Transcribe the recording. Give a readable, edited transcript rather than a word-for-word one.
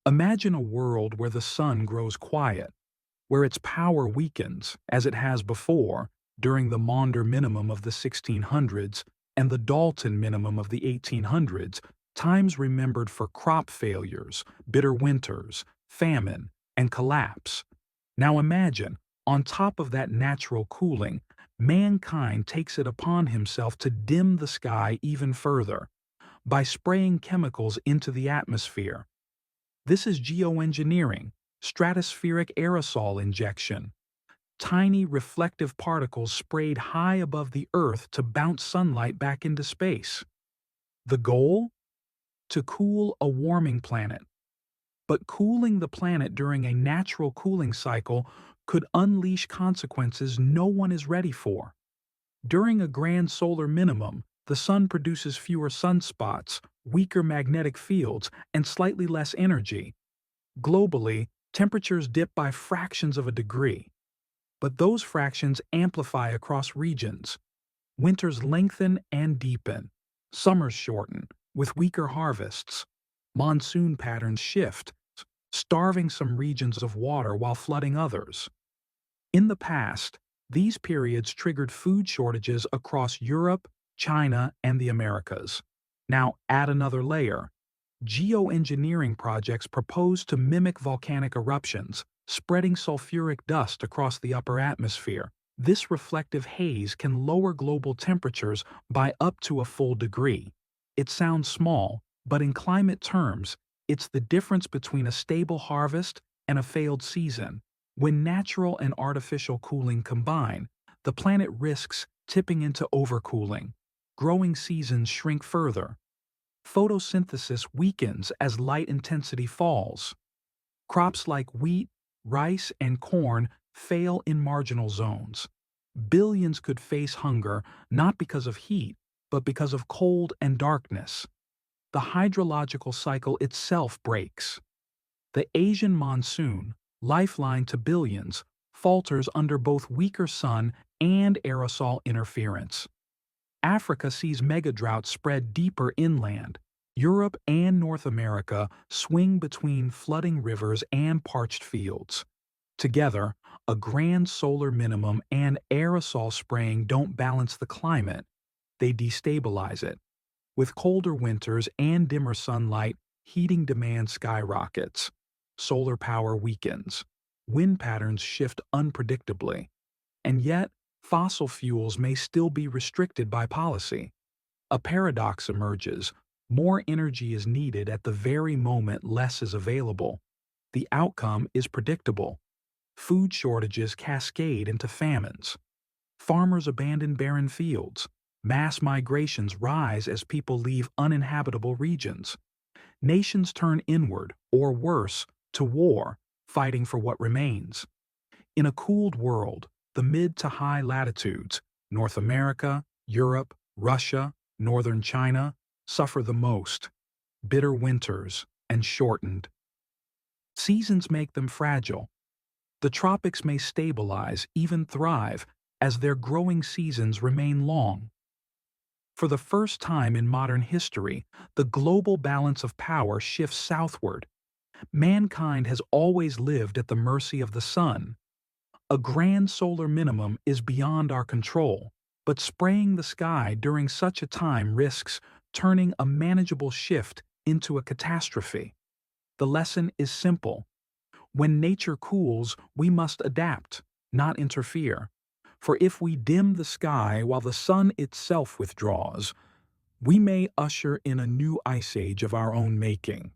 Imagine a world where the sun grows quiet, where its power weakens, as it has before, during the Maunder minimum of the 1600s and the Dalton minimum of the 1800s, times remembered for crop failures, bitter winters, famine, and collapse. Now imagine, on top of that natural cooling, mankind takes it upon himself to dim the sky even further by spraying chemicals into the atmosphere. This is geoengineering, stratospheric aerosol injection, tiny reflective particles sprayed high above the Earth to bounce sunlight back into space. The goal? To cool a warming planet. But cooling the planet during a natural cooling cycle could unleash consequences no one is ready for. During a grand solar minimum, the sun produces fewer sunspots, weaker magnetic fields, and slightly less energy. Globally, temperatures dip by fractions of a degree. But those fractions amplify across regions. Winters lengthen and deepen. Summers shorten, with weaker harvests. Monsoon patterns shift, starving some regions of water while flooding others. In the past, these periods triggered food shortages across Europe, China, and the Americas. Now add another layer. Geoengineering projects propose to mimic volcanic eruptions, spreading sulfuric dust across the upper atmosphere. This reflective haze can lower global temperatures by up to a full degree. It sounds small, but in climate terms, it's the difference between a stable harvest and a failed season. When natural and artificial cooling combine, the planet risks tipping into overcooling. Growing seasons shrink further. Photosynthesis weakens as light intensity falls. Crops like wheat, rice, and corn fail in marginal zones. Billions could face hunger not because of heat, but because of cold and darkness. The hydrological cycle itself breaks. The Asian monsoon, lifeline to billions, falters under both weaker sun and aerosol interference. Africa sees megadroughts spread deeper inland. Europe and North America swing between flooding rivers and parched fields. Together, a grand solar minimum and aerosol spraying don't balance the climate, they destabilize it. With colder winters and dimmer sunlight, heating demand skyrockets. Solar power weakens. Wind patterns shift unpredictably. And yet, fossil fuels may still be restricted by policy. A paradox emerges. More energy is needed at the very moment less is available. The outcome is predictable. Food shortages cascade into famines. Farmers abandon barren fields. Mass migrations rise as people leave uninhabitable regions. Nations turn inward, or worse, to war, fighting for what remains. In a cooled world, the mid to high latitudes, North America, Europe, Russia, northern China, suffer the most. Bitter winters and shortened. Seasons make them fragile. The tropics may stabilize, even thrive, as their growing seasons remain long. For the first time in modern history, the global balance of power shifts southward. Mankind has always lived at the mercy of the sun. A grand solar minimum is beyond our control, but spraying the sky during such a time risks turning a manageable shift into a catastrophe. The lesson is simple. When nature cools, we must adapt, not interfere. For if we dim the sky while the sun itself withdraws, we may usher in a new ice age of our own making.